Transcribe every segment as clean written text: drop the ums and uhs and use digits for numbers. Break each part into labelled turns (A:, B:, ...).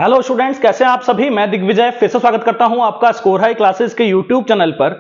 A: Hello students, कैसे हैं आप सभी। मैं दिग्विजय फिर से स्वागत करता हूं आपका स्कोर हाई क्लासेस के यूट्यूब चैनल पर।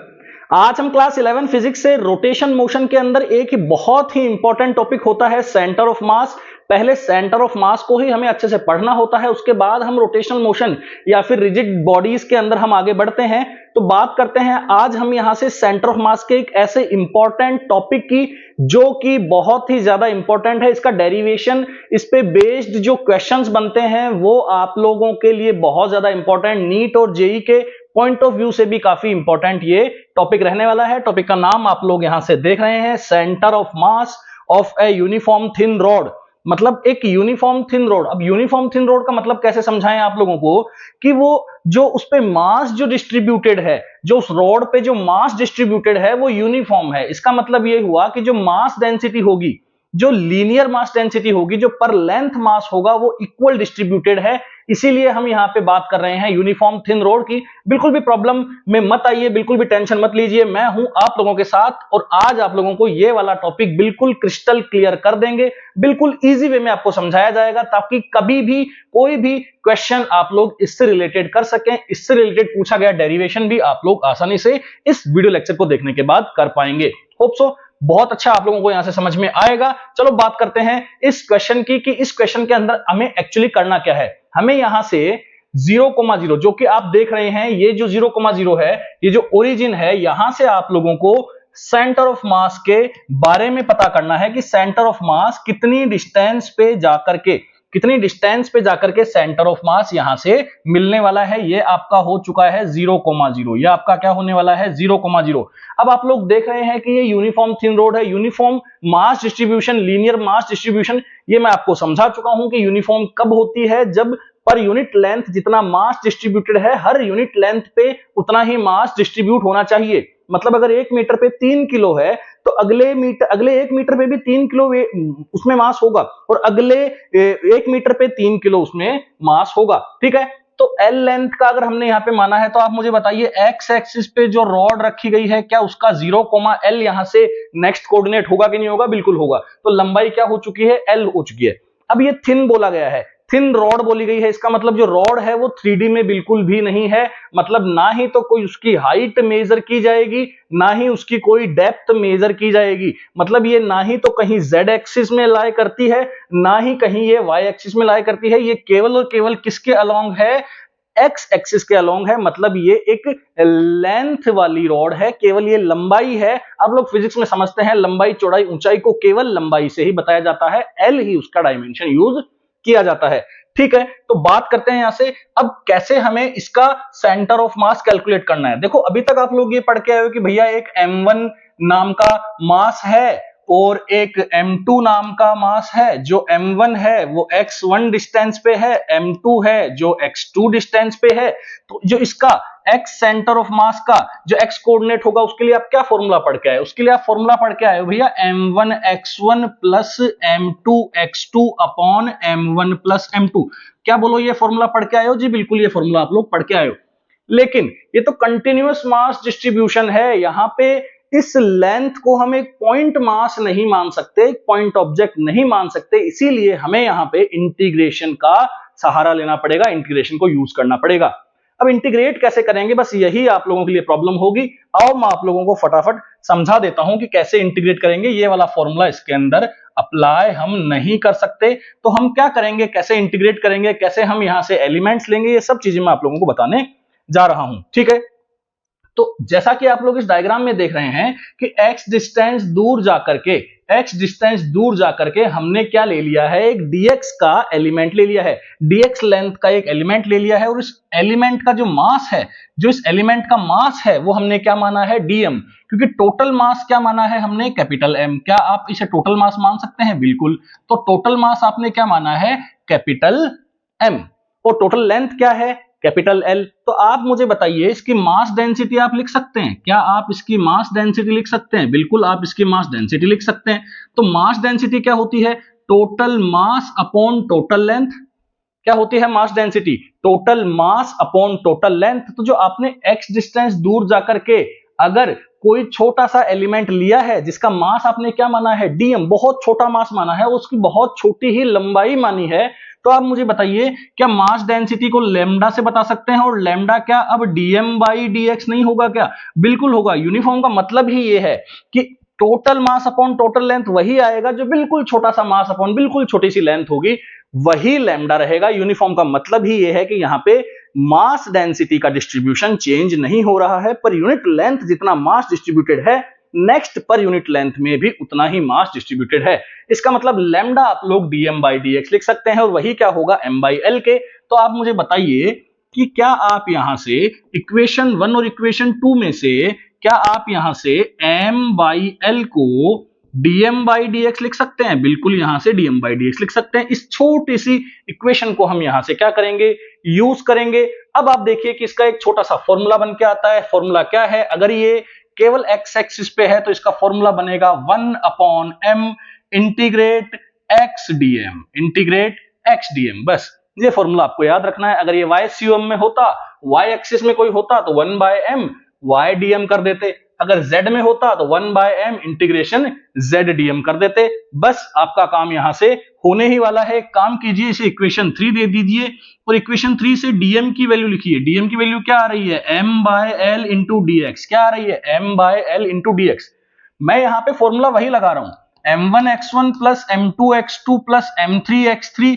A: आज हम क्लास 11 फिजिक्स से रोटेशन मोशन के अंदर एक बहुत ही इंपॉर्टेंट टॉपिक होता है सेंटर ऑफ मास। पहले सेंटर ऑफ मास को ही हमें अच्छे से पढ़ना होता है, उसके बाद हम रोटेशनल मोशन या फिर रिजिड बॉडीज के अंदर हम आगे बढ़ते हैं। तो बात करते हैं आज हम यहां से सेंटर ऑफ मास के एक ऐसे इंपॉर्टेंट टॉपिक की जो कि बहुत ही ज्यादा इंपॉर्टेंट है। इसका डेरिवेशन, इस पे बेस्ड जो क्वेश्चंस बनते हैं वो आप लोगों के लिए बहुत ज्यादा इंपॉर्टेंट, नीट और जेई के पॉइंट ऑफ व्यू से भी काफी इंपॉर्टेंट ये टॉपिक रहने वाला है। टॉपिक का नाम आप लोग यहां से देख रहे हैं, centre of mass of a uniform thin rod. मतलब एक यूनिफॉर्म थिन रॉड। अब यूनिफॉर्म थिन रॉड का मतलब कैसे समझाएं आप लोगों को कि वो जो उस पे मास जो डिस्ट्रीब्यूटेड है, जो उस रॉड पे जो मास डिस्ट्रीब्यूटेड है वो यूनिफॉर्म है। इसका मतलब ये हुआ कि जो मास डेंसिटी होगी, जो लीनियर मास डेंसिटी होगी, जो पर लेंथ मास होगा वो इक्वल डिस्ट्रीब्यूटेड है। इसीलिए हम यहां पे बात कर रहे हैं यूनिफॉर्म थिन रॉड की। बिल्कुल भी प्रॉब्लम में मत आइए, बिल्कुल भी टेंशन मत लीजिए, मैं हूं आप लोगों के साथ और आज आप लोगों को ये वाला टॉपिक बिल्कुल क्रिस्टल क्लियर कर देंगे। बिल्कुल इजी वे में आपको समझाया जाएगा ताकि कभी भी कोई भी क्वेश्चन आप लोग इससे रिलेटेड कर सकें। इससे रिलेटेड पूछा गया डेरिवेशन भी आप लोग आसानी से इस वीडियो लेक्चर को देखने के बाद कर पाएंगे। होप सो बहुत अच्छा आप लोगों को यहां से समझ में आएगा। चलो बात करते हैं इस क्वेश्चन की कि इस क्वेश्चन के अंदर हमें एक्चुअली करना क्या है। हमें यहां से 0,0 जो कि आप देख रहे हैं, ये जो 0,0 है, ये जो ओरिजिन है, यहां से आप लोगों को सेंटर ऑफ मास के बारे में पता करना है कि सेंटर ऑफ मास कितनी डिस्टेंस पे जाकर के सेंटर ऑफ मास यहां से मिलने वाला है। ये आपका हो चुका है 0,0। ये आपका क्या होने वाला है 0,0। अब आप लोग देख रहे हैं कि ये यूनिफॉर्म थिन रॉड है। Uniform mass distribution, linear mass distribution, ये मैं आपको समझा चुका हूं कि यूनिफॉर्म कब होती है, जब पर यूनिट लेंथ जितना मास डिस्ट्रीब्यूटेड है, हर यूनिट लेंथ पे उतना ही मास डिस्ट्रीब्यूट होना चाहिए। मतलब अगर 1 मीटर पे 3 किलो है तो अगले 1 मीटर पे भी 3 किलो उसमें मास होगा और अगले 1 मीटर पे 3 किलो उसमें मास होगा। ठीक है, तो एल लेंथ का अगर हमने यहां पे माना है तो आप मुझे बताइए एक्स एक्सिस पे जो रॉड रखी गई है, क्या उसका 0,L यहां से नेक्स्ट कोऑर्डिनेट होगा कि नहीं होगा? बिल्कुल होगा। तो लंबाई क्या हो चुकी है? L हो चुकी है। अब ये थिन बोला गया है, थिन रॉड बोली गई है, इसका मतलब जो रॉड है वो 3D में बिल्कुल भी नहीं है। मतलब ना ही तो कोई उसकी हाइट मेजर की जाएगी, ना ही उसकी कोई डेप्थ मेजर की जाएगी। मतलब ये ना ही तो कहीं Z एक्सिस में लाई करती है, ना ही कहीं ये Y एक्सिस में लाई करती है। ये केवल और केवल किसके अलोंग है? एक्स एक्सिस के अलोंग है। मतलब ये एक लेंथ वाली रॉड है, केवल ये लंबाई है। आप लोग फिजिक्स में समझते हैं लंबाई, चौड़ाई, ऊंचाई को केवल लंबाई से ही बताया जाता है। एल ही उसका डायमेंशन यूज किया जाता है। ठीक है, तो बात करते हैं यहां से अब कैसे हमें इसका सेंटर ऑफ मास कैलकुलेट करना है। देखो अभी तक आप लोग ये पढ़ के आए हो कि भैया एक m1 नाम का मास है और एक m2 नाम का मास है। जो m1 है वो x1 डिस्टेंस पे है, m2 है जो x2 डिस्टेंस पे है। तो जो इसका x सेंटर ऑफ मास का जो x कोऑर्डिनेट होगा उसके लिए आप क्या फॉर्मूला पढ़ के आए? उसके लिए आप फॉर्मूला पढ़ के आए हो भैया m1 x1 plus m2 x2 upon m1 plus m2। क्या बोलो, ये फॉर्मूला पढ़ के आए हो? जी बिल्कुल, ये फॉर्मूला आप लोग पढ़ के आए हो। लेकिन ये तो कंटिन्यूअस मास डिस्ट्रीब्यूशन है, यहां पे इस लेंथ को हम एक पॉइंट मास नहीं मान सकते, एक पॉइंट ऑब्जेक्ट नहीं मान सकते। इसीलिए हमें यहां पे इंटीग्रेशन का सहारा लेना पड़ेगा, इंटीग्रेशन को यूज करना पड़ेगा। अब इंटीग्रेट कैसे करेंगे, बस यही आप लोगों के लिए प्रॉब्लम होगी। आओ मैं आप लोगों को फटाफट समझा देता हूं कि कैसे इंटीग्रेट करेंगे। ये वाला फॉर्मूला इसके अंदर अप्लाई हम नहीं कर सकते, तो हम क्या करेंगे, कैसे इंटीग्रेट करेंगे, कैसे हम यहां से एलिमेंट्स लेंगे, ये सब चीजें मैं आप लोगों को बताने जा रहा हूं। ठीक है, तो जैसा कि आप लोग इस डायग्राम में देख रहे हैं कि x डिस्टेंस दूर जाकर के हमने क्या ले लिया है, एक dx का एलिमेंट ले लिया है, dx लेंथ का एक एलिमेंट ले लिया है। और इस एलिमेंट का जो मास है, जो इस एलिमेंट का मास है वो हमने क्या माना है? dm। क्योंकि टोटल मास क्या माना है हमने? Capital M। क्या आप इसे टोटल मास मान सकते हैं? बिल्कुल। तो टोटल मास आपने क्या माना है? Capital M। और टोटल लेंथ क्या है? Capital L। तो आप मुझे बताइए इसकी मास डेंसिटी आप लिख सकते हैं? क्या आप इसकी मास डेंसिटी लिख सकते हैं? बिल्कुल, आप इसकी मास डेंसिटी लिख सकते हैं। तो मास डेंसिटी क्या होती है? Total mass upon total length. क्या होती है mass density? Total mass upon total length. तो जो आपने x डिस्टेंस दूर जाकर के अगर कोई छोटा सा एलिमेंट लिया है जिसका मास आपने क्या माना है? dm, बहुत छोटा मास माना है, उसकी बहुत छोटी ही लंबाई मानी है, तो आप मुझे बताइए, क्या मास डेंसिटी को लैम्डा से बता सकते हैं? और लैम्डा क्या अब dm बाई dx नहीं होगा क्या? बिल्कुल होगा। यूनिफॉर्म का मतलब ही ये है कि total mass upon total length वही आएगा, जो बिल्कुल छोटा सा मास अपॉन बिल्कुल छोटी सी लेंथ होगी वही लैम्डा रहेगा। यूनिफॉर्म का मतलब ही ये है कि यहाँ पे मास डेंसिटी का डिस्ट्रीब्यूशन चेंज नहीं हो रहा है, पर यूनिट लेंथ जितना मास डिस्ट्रीब्यूटेड है, नेक्स्ट पर यूनिट लेंथ में भी उतना ही मास डिस्ट्रीब्यूटेड है। इसका मतलब लैम्डा आप लोग dm बाई dx लिख सकते हैं, और वही क्या होगा m बाई l के। तो आप मुझे बताइए कि क्या आप यहां से इक्वेशन 1 और इक्वेशन 2 में से क्या आप यहां से m बाई l को dm बाई dx लिख सकते हैं? बिल्कुल यहां से dm बाई dx लिख सकते हैं। इस छोटी सी इक्वेशन को हम यहां से क्या करेंगे, यूज करेंगे। अब आप देखिए कि इसका एक छोटा सा फॉर्मूला बन के आता है। फॉर्मूला क्या है? अगर ये केवल x एक्सिस पे है तो इसका फॉर्मूला बनेगा 1 upon m integrate x dm। बस ये फॉर्मूला आपको याद रखना है। अगर ये y CUM में होता, y एक्सिस में कोई होता तो 1 बाय m y dm कर देते, अगर z में होता तो 1 by m integration z dm कर देते। बस आपका काम यहां से होने ही वाला है। काम कीजिए, इसे इक्वेशन 3 दे दीजिए और इक्वेशन 3 से dm की वैल्यू लिखिए। dm की वैल्यू क्या आ रही है? m by l into dx। क्या आ रही है? m by l into dx। मैं यहां पे फॉर्मूला वही लगा रहा हूं, m1x1 plus m2x2 plus m3x3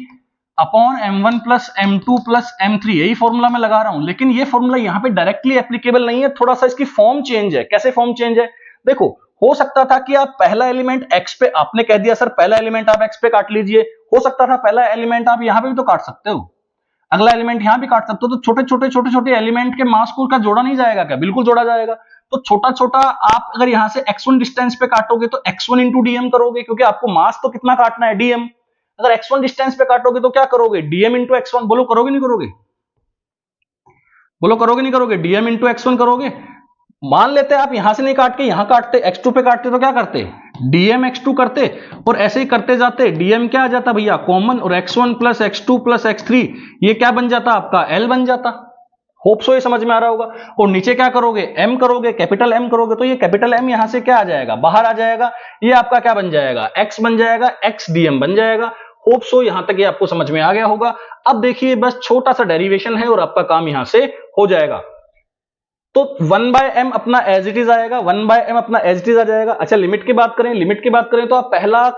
A: upon m1 plus m2 plus m3, यही फॉर्मूला मैं लगा रहा हूं। लेकिन ये फॉर्मूला यहां पे डायरेक्टली एप्लीकेबल नहीं है, थोड़ा सा इसकी फॉर्म चेंज है। कैसे फॉर्म चेंज है? देखो, हो सकता था कि आप पहला एलिमेंट x पे, आपने कह दिया सर पहला एलिमेंट आप x पे काट लीजिए, हो सकता था पहला एलिमेंट आप यहां पे भी तो काट सकते हो, अगला एलिमेंट यहां भी काट सकते हो। तो छोटे छोटे एलिमेंट के मास को का जोड़ा नहीं जाएगा क्या? बिल्कुल जोड़ा जाएगा। तो छोटा छोटा आप अगर यहां से x1 डिस्टेंस पे काटोगे तो x1 इंटू dm करोगे, क्योंकि आपको मास तो कितना काटना है? dm। अगर x1 डिस्टेंस पे काटोगे तो क्या करोगे? dm into x1। बोलो करोगे नहीं करोगे? बोलो करोगे नहीं करोगे? dm इंटू x1 करोगे। मान लेते हैं आप यहां से नहीं काट के यहां काटते, x2 पे काटते तो क्या करते? dm x2 करते, और ऐसे ही करते जाते dm क्या आ जाता भैया? कॉमन, और x1 plus x2 plus x3 ये क्या बन जाता? आपका l बन जाता। होप सो ये समझ में आ रहा होगा। और नीचे क्या करोगे? m करोगे, कैपिटल M करोगे, तो ये कैपिटल M यहां से क्या आ जाएगा? बाहर आ जाएगा। ये आपका क्या बन जाएगा? x बन जाएगा, x dm बन जाएगा। होप सो यहां तक ये आपको समझ में आ गया होगा। अब देखिए, बस छोटा सा डेरिवेशन है और आपका काम यहां से हो जाएगा। तो 1 बाय m अपना एज इट इज आएगा, 1 बाय m अपना एज इट इज आ जाएगा। अच्छा, लिमिट की बात करें, लिमिट की बात करें तो आप पहला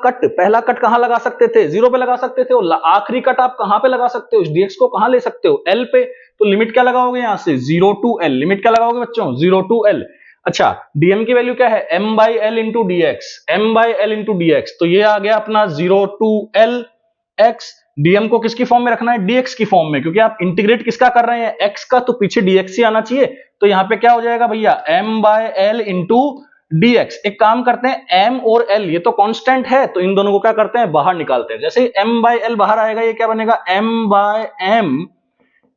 A: कट कहां लगा सकते थे? 0 पे लगा सकते थे, और आखिरी कट आप कहां पे लगा सकते हो? इस dx को कहां ले सकते हो? l पे। तो लिमिट क्या लगाओगे यहां से? 0 टू l। लिमिट क्या लगाओगे बच्चों? 0 टू l। अच्छा, dm की वैल्यू क्या है? m by l into dx, m by l into dx। तो ये आ गया अपना 0 टू l x। dm को किसकी फॉर्म में रखना है? dx की फॉर्म में, क्योंकि आप इंटीग्रेट किसका कर रहे हैं? x का, तो पीछे dx ही आना चाहिए। तो यहां पे क्या हो जाएगा भैया? m by l into dx। एक काम करते हैं, m और l ये तो कांस्टेंट है, तो इन दोनों को क्या करते हैं? बाहर निकालते हैं। जैसे ही m बाय l बाहर आएगा, ये क्या बनेगा? m by m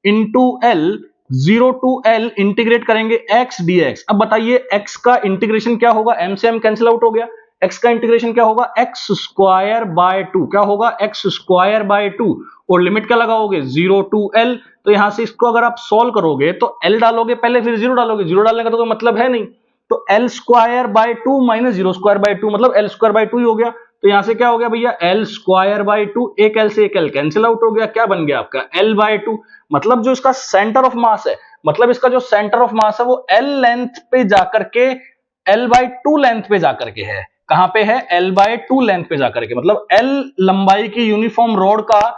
A: into l। 0 to l integrate करेंगे x dx। अब बताइए x का इंटीग्रेशन क्या होगा? m से m कैंसिल आउट हो गया। x का इंटीग्रेशन क्या होगा? x square by 2। क्या होगा? x square by 2। और लिमिट क्या लगाओगे? 0 टू l। तो यहां से इसको अगर आप सॉल्व करोगे तो l डालोगे पहले, फिर 0 डालोगे। 0 डालने का तो कोई मतलब है नहीं। तो l square by 2 minus 0 square by 2 मतलब l स्क्वायर बाय 2 ही हो गया। तो यहां से क्या हो गया भैया? l square by 2। एक l से एक l कैंसिल आउट हो गया। क्या बन गया आपका? l by 2। मतलब जो इसका सेंटर ऑफ मास है, मतलब इसका जो सेंटर ऑफ मास है वो l लेंथ पे जाकर के l बाय 2 लेंथ पे जाकर के है। कहां पे है? l बाय 2 लेंथ पे जाकर के, मतलब l लंबाई की यूनिफॉर्म रॉड का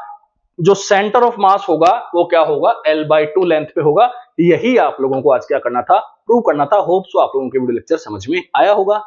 A: जो सेंटर ऑफ मास होगा वो क्या होगा? l बाय 2 लेंथ पे होगा। यही आप लोगों को आज क्या करना था? प्रूव करना था। होप सो आप लोगों के वीडियो लेक्चर समझ में आया होगा।